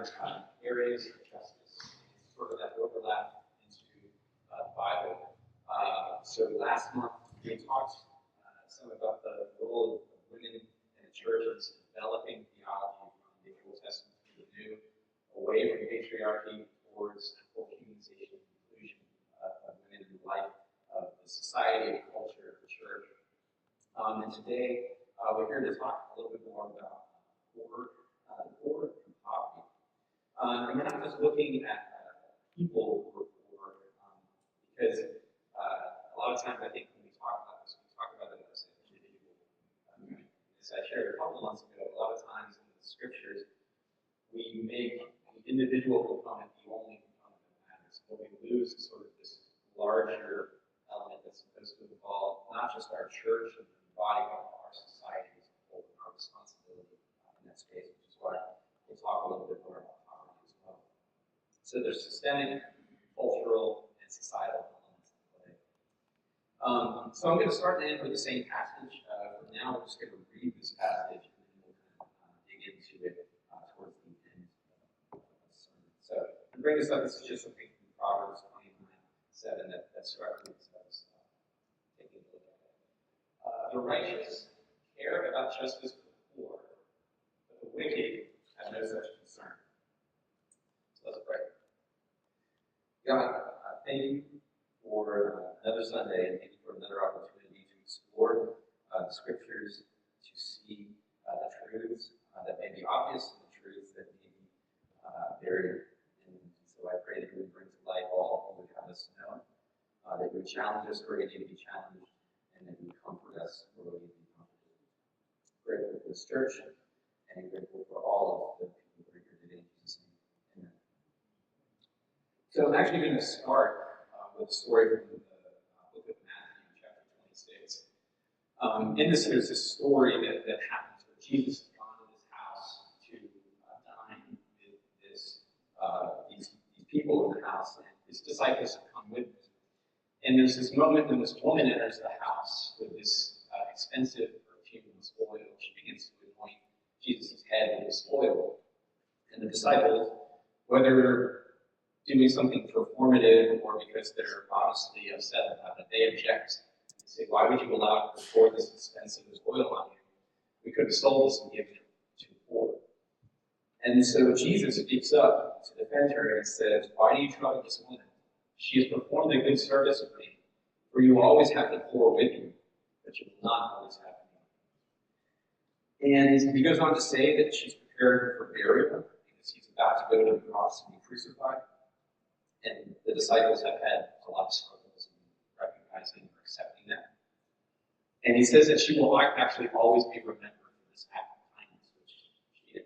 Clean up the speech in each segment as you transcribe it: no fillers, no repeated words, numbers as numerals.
different areas of justice, sort of that overlap into the Bible. So last month we talked some about the role of women in the churches developing theology from the Old Testament to the New, away from patriarchy towards full humanization and inclusion of women in the life of the society and culture of the church. And today we're here to talk a little bit more about the poor and poverty. And we're not just looking at people who are poor, because a lot of times I think when we talk about this, we talk about it as an individual. As I shared a couple months ago, a lot of times in the scriptures, we make the individual component the only component that matters. What we lose is sort of this larger element that's supposed to involve not just our church and the body, but our society as a whole, and our responsibility in that space, which is why we'll talk a little bit more about poverty as well. So there's systemic, cultural, and societal elements at play. So I'm going to start and end with the same passage. For now, we're just going to read this passage, and then we'll kind of dig into it towards the end of the sermon. So to bring this up, this is just something from Proverbs 29:7 that struck me as I was taking a look at it. The righteous care about justice for the poor, but the wicked have no such concern. So let's pray. God, thank you for another Sunday, and thank you for another opportunity to explore the scriptures, to see the truths that may be obvious and the truths that may be buried. And so I pray that you would bring to light all that you would have us know, that you would challenge us where we need to be challenged, and that you would comfort us where we need to be comforted. Grateful for this church, and grateful for all of the people who are here today in Jesus' name. Amen. So I'm actually going to start with a story from the book of Matthew, chapter 26. In this, there's this story that happens where Jesus has gone to this house to dine with these people in the house, and his disciples have come with him. And there's this moment when this woman enters the house with this expensive perfume, this oil. She begins to anoint Jesus' head with this oil. And the disciples, whether doing something performative or because they're honestly upset about it, they object. They say, why would you allow to pour this expensive oil on you? We could have sold this and given it to the poor. And so Jesus speaks up to defend her and says, why do you trouble this woman? She has performed a good service for me, for you always have the poor with you, but you will not always have me. And he goes on to say that she's preparing her for burial because he's about to go to the cross and be crucified. And the disciples have had a lot of struggles in recognizing or accepting that. And he says that she will actually always be remembered for this act of kindness, which she is.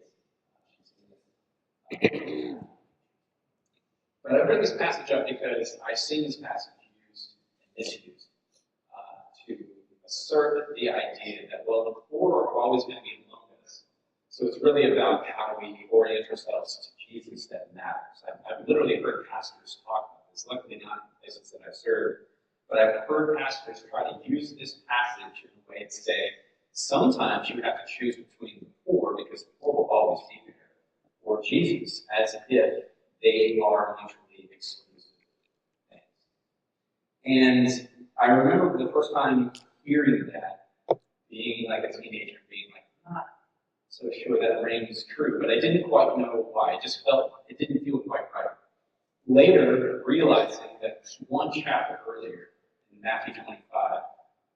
But I bring this passage up because I've seen this passage used and misused to assert the idea that, well, the poor are always going to be among us. So it's really about how we orient ourselves to Jesus that matters. I've literally heard pastors talk about this, luckily not in places that I've served, but I've heard pastors try to use this passage in a way to say, sometimes you have to choose between the poor because the poor will always be there, or Jesus, as if they are mutually exclusive things. And I remember the first time hearing that, being like a teenager, being like, not so sure that rings true, but I didn't quite know why. I just felt it didn't feel quite right. Later, realizing that one chapter earlier, in Matthew 25,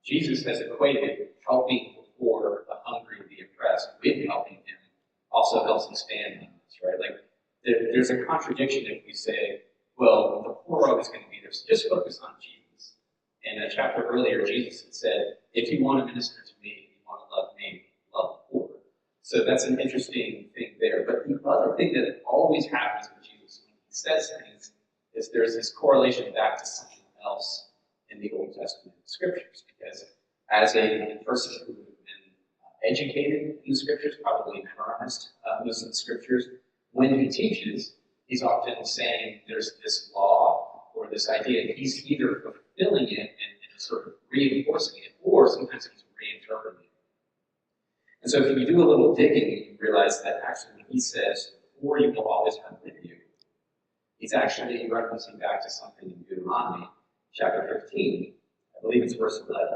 Jesus has equated helping the poor, the hungry, the oppressed with helping him also helps expand on this, right? Like, there's a contradiction if we say, well, the poor are always going to be there, so just focus on Jesus. And a chapter earlier, Jesus had said, if you want to minister to me, if you want to love me, love the poor. So that's an interesting thing there. But the other thing that always happens with Jesus when he says things is there's this correlation back to something else in the Old Testament scriptures. Because as a person who has been educated in the scriptures, probably memorized most of the scriptures, when he teaches, he's often saying there's this law or this idea, and he's either fulfilling it and sort of reinforcing it, or sometimes he's reinterpreting it. And so if you do a little digging, you realize that actually when he says poor you will always have with you. He's actually referencing back to something in Deuteronomy, chapter 15. I believe it's verse 11.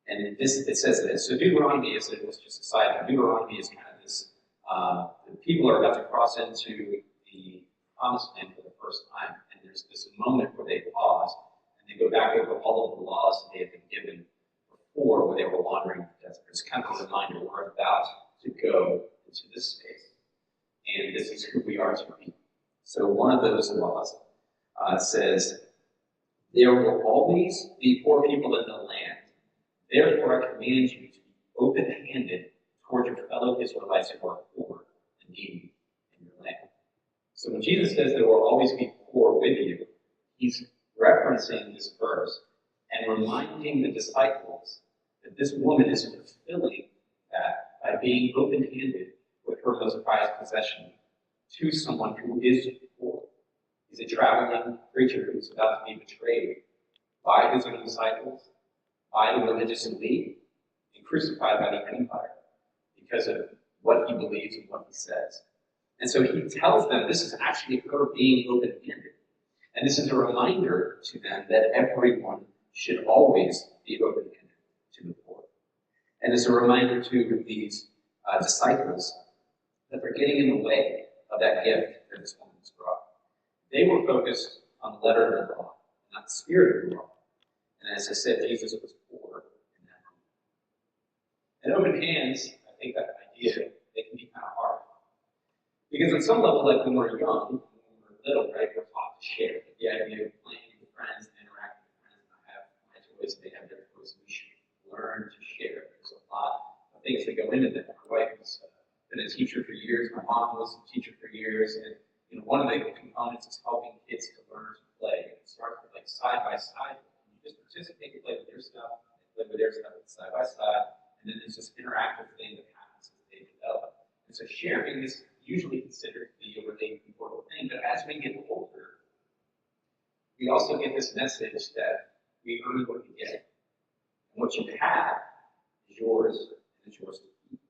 And it says this. So Deuteronomy is just a side note. Deuteronomy is kind of this, the people are about to cross into the promised land for the first time. And there's this moment where they pause and they go back over all of the laws that they had been given before when they were wandering in the desert. It's kind of a reminder we're about to go into this space. And this is who we are to be. So one of those laws says, there will always be poor people in the land. Therefore, I command you to be open-handed toward your fellow Israelites who are poor and needy in your land. So when Jesus says there will always be poor with you, he's referencing this verse and reminding the disciples that this woman is fulfilling that by being open-handed with her most prized possession to someone who is poor. He's a traveling preacher who's about to be betrayed by his own disciples, by the religious elite, and crucified by the empire because of what he believes and what he says. And so he tells them this is actually her being open-handed. And this is a reminder to them that everyone should always be open-handed to the poor. And it's a reminder to these disciples that they're getting in the way of that gift that this woman has brought. They were focused on the letter of the law, not the spirit of the law. And as I said, Jesus was poor in that moment. And open hands, I think that idea, they can be kind of hard. Because on some level, like when we're young, when we're little, right, we're taught to share. The idea of playing with friends and interacting with friends, and I have my toys, they have their toys, we should learn to share. There's a lot of things that go into that. My wife has been a teacher for years, my mom was a teacher for years, and one of the components is helping kids to learn to play. It starts with like side by side. Just participate and play with their stuff, play with their stuff side by side, and then there's this interactive thing that happens as they develop. And so sharing is usually considered to be a really important thing, but as we get older, we also get this message that we earn what we get. And what you have is yours, and it's yours to keep.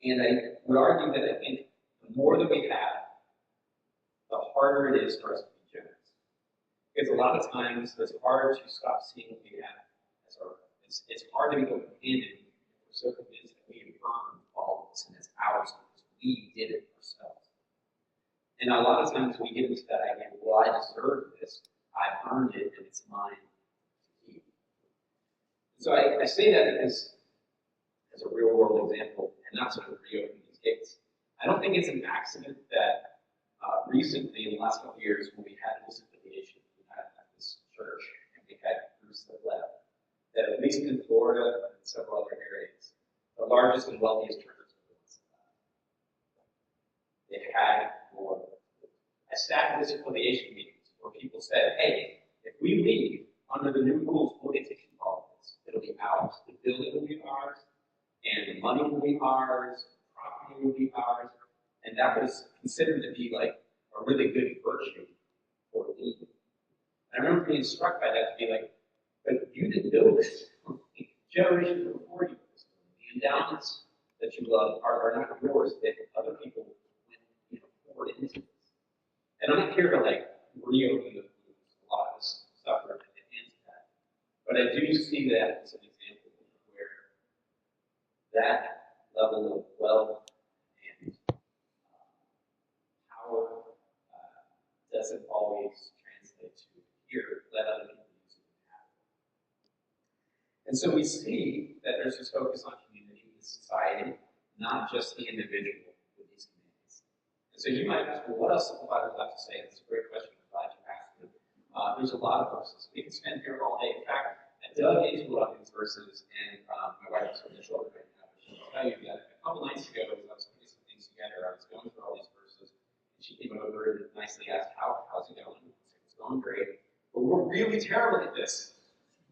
And I would argue that I think the more that we have, the harder it is for us to be generous. Because a lot of times it's hard to stop seeing what we have as our own. It's hard to be open-handed. We're so convinced that we have earned all of this and it's ours because we did it ourselves. And a lot of times we get into that idea, well, I deserve this. I've earned it and it's mine to keep. So I say that because as a real-world example and not sort of reopen these gates. I don't think it's an accident that recently, in the last couple of years, when we had this affiliation, at this church, and we had groups that left, that at least in Florida and several other areas, the largest and wealthiest churches were the ones that left. They had more. I sat in this affiliation meetings where people said, hey, if we leave under the new rules, we'll get to keep all of this. It'll be ours. The building will be ours, and the money will be ours, property will be ours, and that was considered to be like a really good virtue for leaving. I remember being struck by that to be like, but you didn't build this. Generations before you. The endowments that you love are not yours, that other people went, poured into this. And I'm not here to like reopen the wounds. A lot of this stuff are into that. But I do see that as an example where that level of wealth and power doesn't always translate to here, let other people use it and have it. And so we see that there's this focus on community and society, not just the individual with these communities. And so you might ask, well, what else does the Bible have to say? That's a great question. I'm glad you asked it. There's a lot of verses. We can spend here all day. In fact, I dug into a lot of these verses, and my wife is on the shoulder right now. But she'll tell you that a couple nights ago, as I was putting some things together, I was going through all these verses, and she came over and nicely asked, how's it going? I said, it's going great. But we're really terrible at this.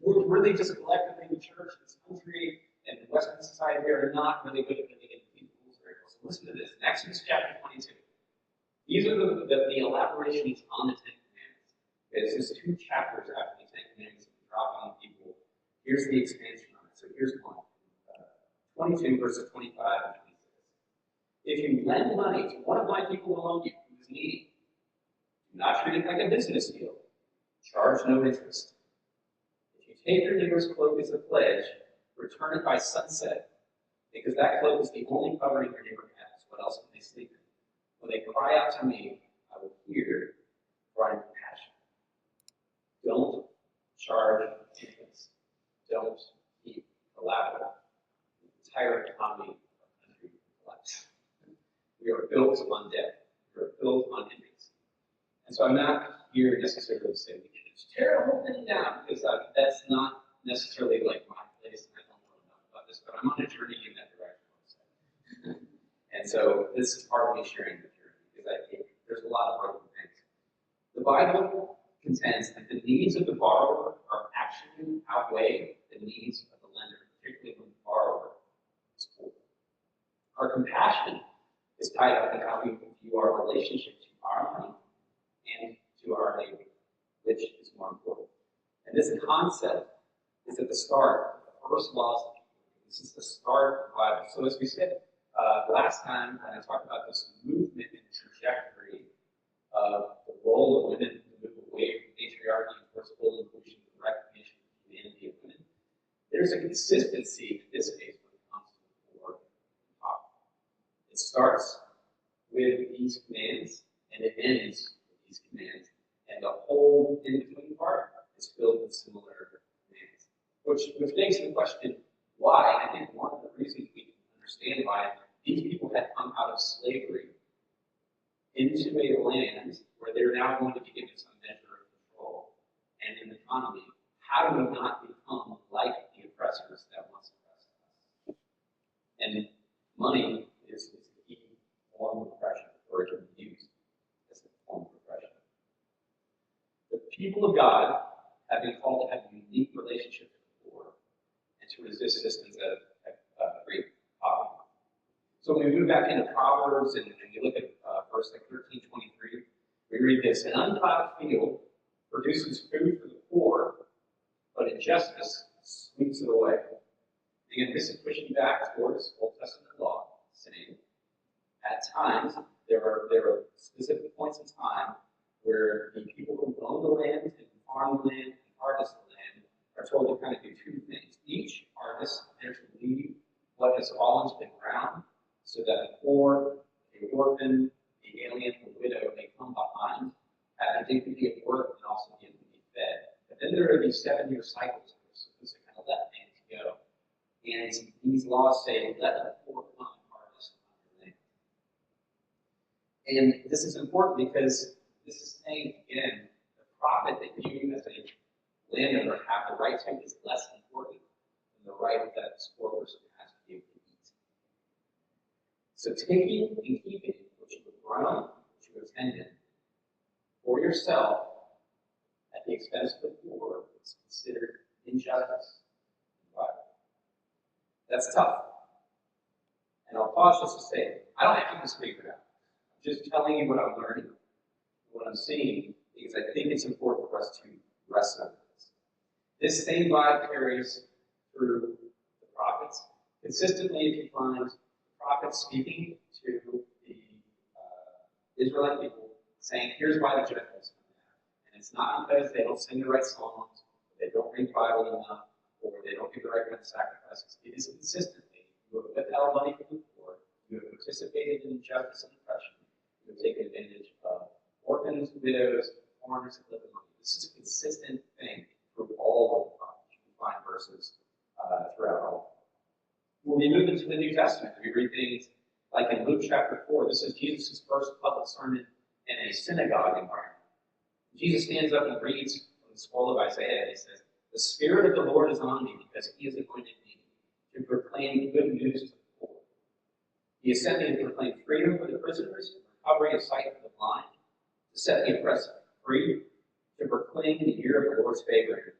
We're really just collectively in the church, this country, and Western society are not really good at living in these rules very well. So listen to this. In Exodus chapter 22. These are the elaborations on the Ten Commandments. It's just 2 chapters after the Ten Commandments that we drop on people. Here's the expansion on it. So here's one. 22 verses 25 and 26. If you lend money to one of my people among you who is needy, do not treat it like a business deal. Charge no interest. If you take your neighbor's cloak as a pledge, return it by sunset, because that cloak is the only covering your neighbor has. What else can they sleep in? When they cry out to me, I will hear, for I am compassionate. Don't charge interest. Don't keep collateral. The entire economy of the country collapse. We are built on debt. We are built on interest. And so I'm not here necessarily to say we can just tear the whole thing down, because that's not necessarily like my place, and I don't know enough about this, but I'm on a journey in that direction. And so this is part of me sharing the journey, because I think there's a lot of broken things. The Bible contends that the needs of the borrower are actually outweigh the needs of the lender, particularly when the borrower is poor. Our compassion is tied up in how we view our relationship to our money and to our neighbor, which is more important. And this concept is at the start of the first laws of the kingdom. This is the start of the Bible. So as we said last time, when I talked about this movement and trajectory of the role of women to move away from patriarchy and towards full inclusion and recognition of the humanity of women, there's a consistency in this case when it comes to the poor and poverty. It starts with these commands and it ends with these commands. And the whole in-between part is filled with similar commands. Which begs the question, why? And I think one of the reasons we can understand why these people had come out of slavery into a land where they're now going to be given some measure of control and an economy. How do we not become like the oppressors that once oppressed us? And money is a key form of oppression, or it can be used as a form of oppression. The people of God have been called to have a unique relationship with the poor and to resist systems that create poverty. So when we move back into Proverbs and you look at verse 13:23, we read this: an unplowed field produces food for the poor, but injustice sweeps it away. Again, this is pushing back towards Old Testament law, saying at times there are specific points in time where the people who own the land and farm the land and harvest the land are told to kind of do two things. Each harvest, they're to leave what has fallen to the ground, so that the poor, the orphan, the alien, the widow may come behind, have the dignity of work, and also be able to be fed. But then there are these 7-year cycles that are supposed to kind of let things go. And these laws say, let the poor come and harvest on your land. And this is important because this is saying, again, the profit that you as a landowner have the right to is less important than the right that this poor person has to be able to eat. So taking and keeping what you have grown, what you have tended, for yourself at the expense of the poor is considered injustice in the Bible. That's tough. And I'll pause just to say, I don't have this figured out. I'm just telling you what I'm learning, what I'm seeing, because I think it's important for us to wrestle with this. This same vibe carries through the prophets. Consistently, if you find the prophets speaking to the Israelite people, saying, here's why the judgment's coming out. And it's not because they don't sing the right songs, or they don't read the Bible enough, or they don't give the right kind of sacrifices. It is consistently, you have withheld money from the poor, you have participated in injustice and oppression, you have taken advantage of orphans, widows, foreigners that live among you. This is a consistent thing through all of the prophets. You can find verses throughout all of them. When we move into the New Testament, we read things like in Luke chapter 4, this is Jesus' first public sermon in a synagogue environment. Jesus stands up and reads from the scroll of Isaiah, and he says, the Spirit of the Lord is on me because he has anointed me to proclaim good news to the poor. He has sent me to proclaim freedom for the prisoners, recovery of sight for the blind, to set the oppressed free, to proclaim the year of the Lord's favor.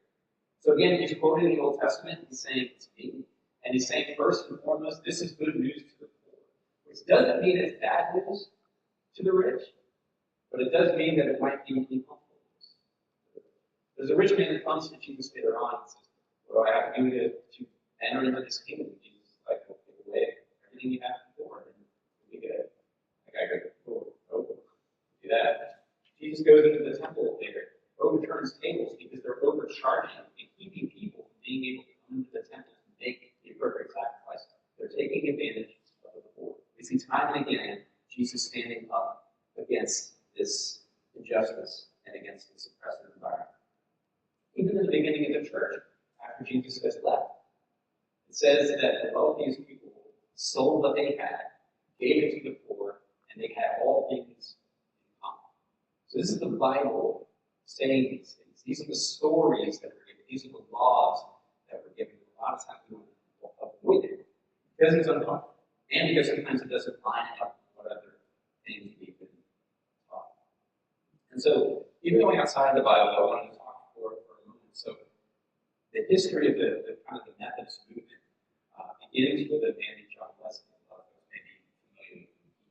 So again, he's quoting the Old Testament, he's saying it's me, and he's saying first and foremost, this is good news to the poor. Which doesn't mean it's bad news to the rich, but it does mean that it might be uncomfortable. There's a rich man that comes to Jesus later on and says, what do I have to do to enter into this kingdom? Jesus is like, well, give away everything you have before, and we get it. that. Jesus goes into the temple there, overturns tables because they're overcharging and keeping people from being able to come into the temple and make the appropriate sacrifice. They're taking advantage of the poor. We see time and again Jesus standing up against this injustice and against this oppressive environment. Even in the beginning of the church, after Jesus has left, it says that the wealthiest people sold what they had, gave it to the poor, and they had all things in common. So this is the Bible saying these things. These are the stories that were given. These are the laws that were given. A lot of times we avoid it because it's uncomfortable, and because sometimes it doesn't line up with what other things we've been taught. And so, even going outside the Bible, I wanted to talk for a moment. So, the history of the kind of the Methodist movement begins with a man named John Wesley. A lot of those may be familiar with him.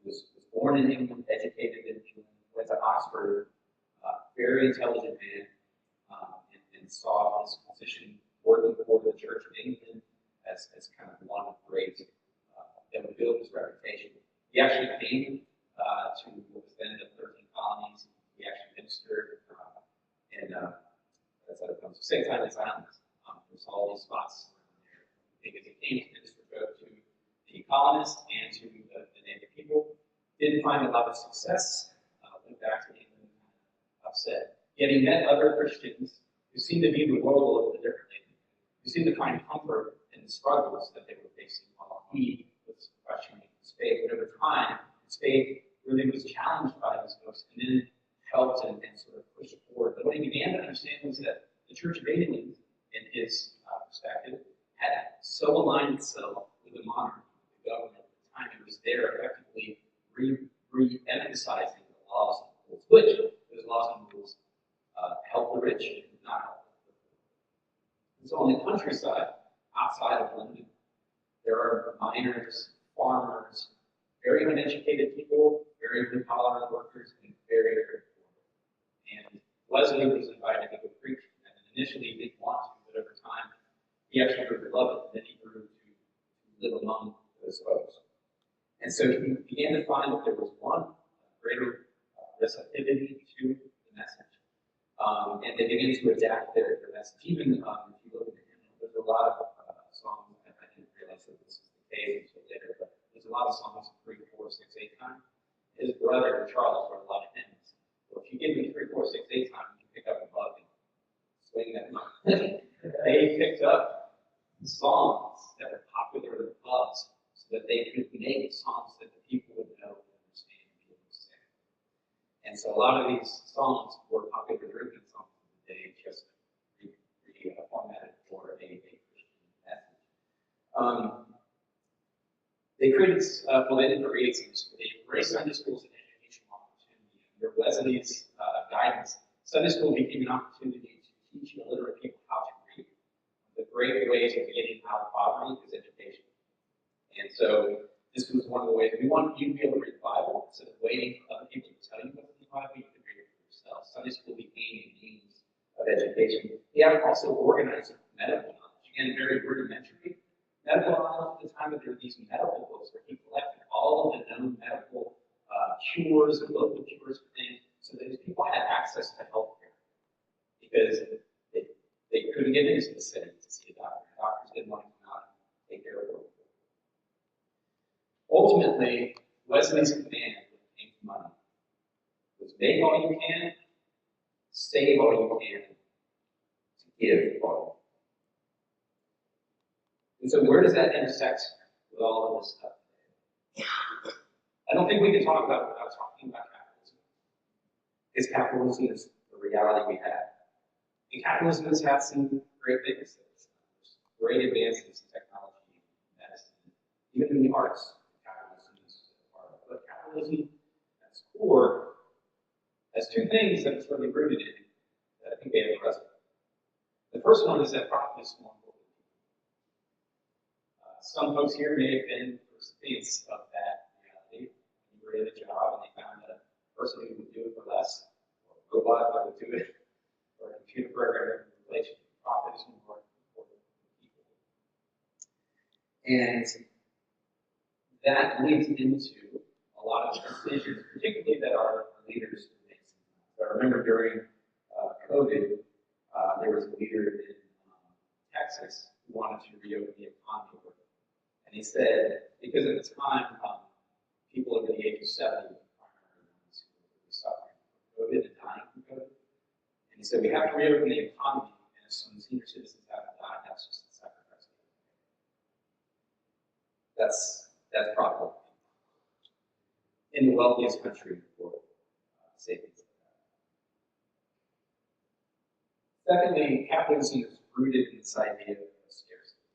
Was born in England, educated in England, went to Oxford, very intelligent man, and saw his position working for the Church of England as kind of one of great that would build his reputation. He actually came to what was then the 13 colonies. He actually ministered in that's how it comes. St. Simon's Islands. There's all these spots around there. Because he came to minister both to the colonists and to the native people. Didn't find a lot of success. Went back to England upset. Yet he met other Christians who seemed to view the world a little bit differently. Who seemed to find comfort in the struggles that they were facing while he was questioning his faith. But over time, his faith really was challenged by these folks and then helped and sort of pushed forward. But what he began to understand was that the Church of England, in his perspective, had so aligned itself with the monarchy, the government, at the time it was there effectively re-emphasizing the laws and rules, which those laws and rules help the rich and not help the poor. And so on the countryside, outside of London, there are miners, farmers, very uneducated people, very blue-collar workers, and very, very poor. And Wesley was invited to go preach, and initially he didn't want to, but over time he actually grew to love it, and then he grew to live among those folks. And so he began to find that there was one greater receptivity to the message, and they began to adapt their message. Even if you look at the hymn, there's a lot of songs, and I didn't realize that this was the case until later, but there's a lot of songs 3, 4, 6, 8 time. His brother Charles wrote a lot of hymns. Well, if you give him 3, 4, 6, 8 time, you can pick up a bug and swing that note. They picked up songs that were popular in the pubs so that they could make songs that the people would know and understand and be able to sing. And so a lot of these songs were popular drinking songs of the day, just formatted for a Christian message. They created, they didn't create Sunday school. They embraced Sunday school as an educational opportunity. Under Wesley's guidance, Sunday school became an opportunity to teach illiterate people how to read. The great ways of getting out of poverty is education. And so this was one of the ways we want you to be able to read the Bible instead of waiting for other people to tell you what's in the Bible. You can read it for yourself. Sunday school became a means of education. He also organized medical knowledge. Again, very rudimentary. Medical knowledge at the time, that there were these medical books where he collected all of the known medical cures and local cures for things, so that these people had access to health care. Because they couldn't get into the city to see a doctor. Doctors didn't want to come out and take care of them. Ultimately, Wesley's command when it came to money was make all you can, save all you can, to give all you can. And so where does that intersect with all of this stuff today? I don't think we can talk about it without talking about capitalism. Because capitalism is the reality we have. And capitalism has had some great things. There's great advances in technology, medicine, even in the arts. Capitalism is part of it. But capitalism, at its core, has two things that it's really rooted in that I think they have present. The first one is that profit is more important. Some folks here may have been recipients of that reality. You were in a job and they found a person who would do it for less, or a robot that would do it, or a computer programmer in relation. Profit is more important than people. And that leads into a a lot of decisions, particularly that our leaders make. So I remember during COVID, there was a leader in Texas who wanted to reopen the economy. And he said, because at the time, people over the age of 70 were primarily ones who were really suffering from COVID and dying from COVID. And he said, we have to reopen the economy, and if some senior citizens haven't died, that's just the sacrifice. That's probably in the wealthiest country in the world, savings like that. Secondly, capitalism is rooted in this idea of scarcity.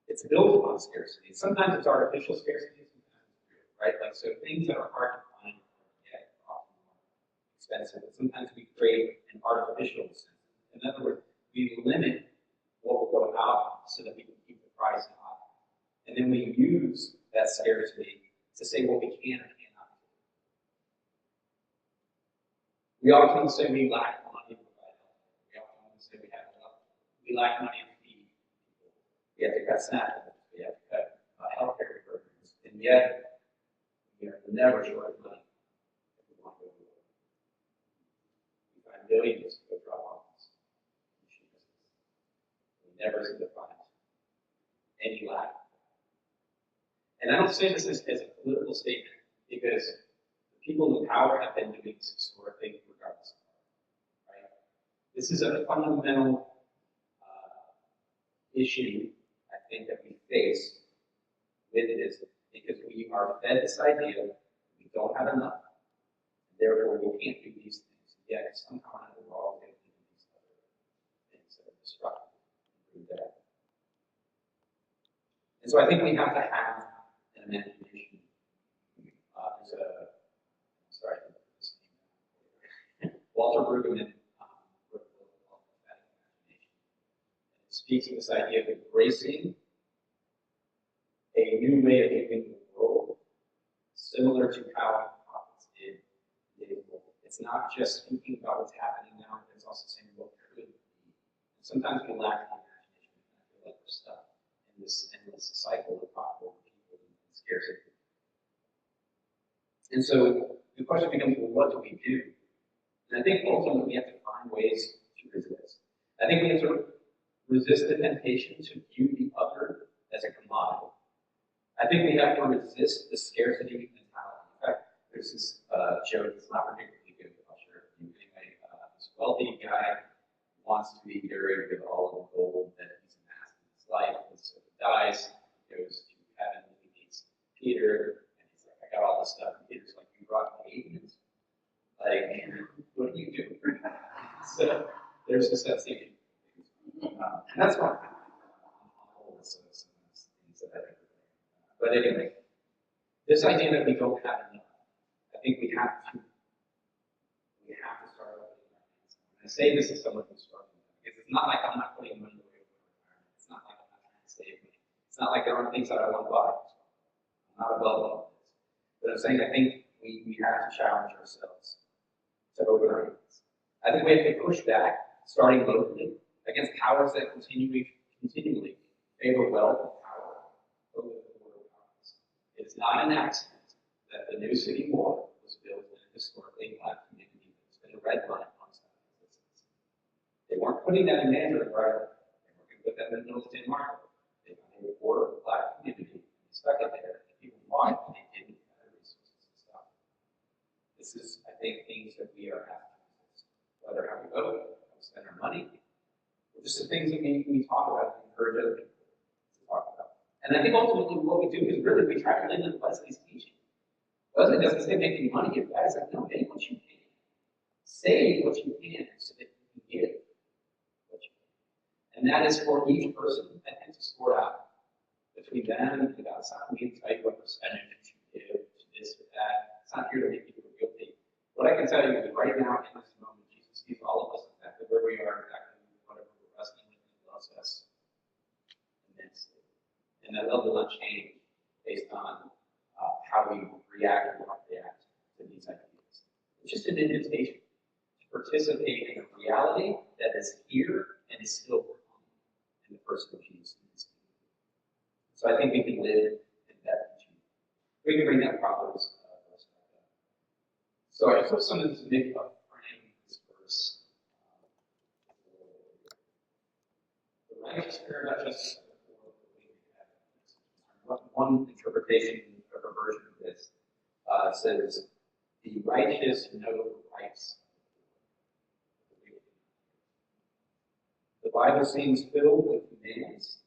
It's built upon scarcity. Sometimes it's artificial scarcity, sometimes it's real, right? Like, so things that are hard to find or get are often more expensive. But sometimes we create an artificial incentive. In other words, we limit what will go out so that we can keep the price high. And then we use that scarcity to say what we can and cannot do. We often say we lack money to provide health. We often say we lack money to feed people. We have to cut SNAP. We have to cut healthcare programs. And yet, we are never short of money if we want to go to war. We find billions to go drop off this. We never seem to find any lack. And I don't say this as a political statement, because the people in power have been doing this historically, regardless of power, right? This is a fundamental issue, I think, that we face with this, because we are fed this idea that we don't have enough, and therefore we can't do these things. Yet somehow we're all going to do these other things that are destructive and bring death. And so I think we have to have an imagination. There's Walter Brueggemann wrote a book called Prophetic Imagination. And it speaks of this idea of embracing a new way of viewing the world, similar to how the prophets did in the world. It's not just thinking about what's happening now, but it's also saying what could be. And sometimes we lack the imagination, and I feel like we're stuck in this endless cycle of popular people and scarcity. And so the question becomes, well, what do we do? And I think ultimately we have to find ways to resist. I think we have to resist the temptation to view the other as a commodity. I think we have to resist the scarcity mentality. In fact, there's this joke that's not particularly good, I'll share it with you. Anyway, this wealthy guy wants to be buried with all of the gold that he's amassed in his life, and so he dies, he goes to heaven, and he meets Peter, and he's like, I got all this stuff. And Peter's like, you brought Canadians? Like, what do you do? So there's this scene. And that's fine. But anyway, this idea that we don't have enough, I think we have to start opening our hands. And I say this as someone who's struggling, because it's not like I'm not putting money away for retirement. It's not like I'm not trying to save money. It's not like there aren't things that I want to buy. I'm not above all of this. But I'm saying I think we have to challenge ourselves to open our hands. I think we have to push back, starting locally, against powers that continually favor wealth and power over the poor and powerless. It's not an accident that the new city wall was built in a historically black community that's been a red line amongst other citizens. They weren't putting that in Mandarin, right? They weren't going to put that in Middleton Market. They found a poor black community and stuck it there. And people bought it, and they didn't have the resources to stop it. This is, I think, things that we are having to resist. Whether how we vote, how we spend our money, or just the things that we talk about and encourage other people to talk about. And I think ultimately what we do is really we try to live in Leslie's teaching. Leslie doesn't say make any money, give back. It's like, no, make what you can. Save what you can so that you can give what you can. And that is for each person, I think, to sort out between them and God. It's not me to tell you what percentage you give to this or that. It's not here to make you feel guilty. What I can tell you is right now, in this moment, Jesus sees all of us exactly where we are, exactly whatever we're wrestling with, and loves us immensely. And that love will not change based on how we react or not react to these ideas. It's just an invitation to participate in a reality that is here and is still coming in the person of Jesus. So I think we can live in that teaching We can bring that Proverbs. So I just want someone to make up frame this verse. The righteous care not just one interpretation of a version of this says, the righteous know the rights. The Bible seems filled with commands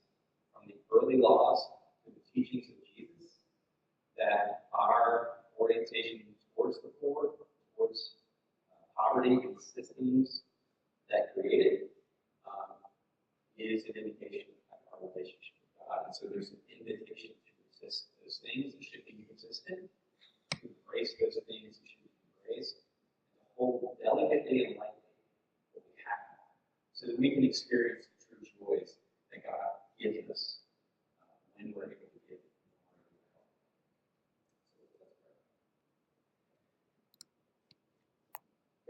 from the early laws to the teachings of Jesus that our orientation towards the poor, towards poverty and systems that create it, is an indication of our relationship with God. And so there's an invitation to resist those things that should be resisted, to embrace those things that should be embraced, and to hold delicately and lightly what we have, so that we can experience the true joys that God gives us when we're able to give it.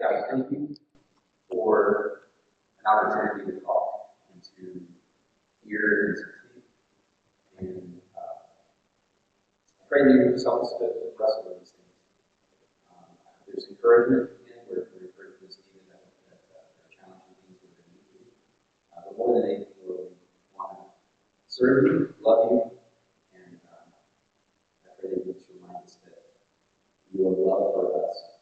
God, thank you for an opportunity to talk and to hear and to speak. And I pray that you just help us to wrestle with these things. There's encouragement, again, we're encouraged this evening that there are challenging things we're going to do. But more than anything, Lord, we want to serve you, love you, and I pray that you just remind us that you are love for us.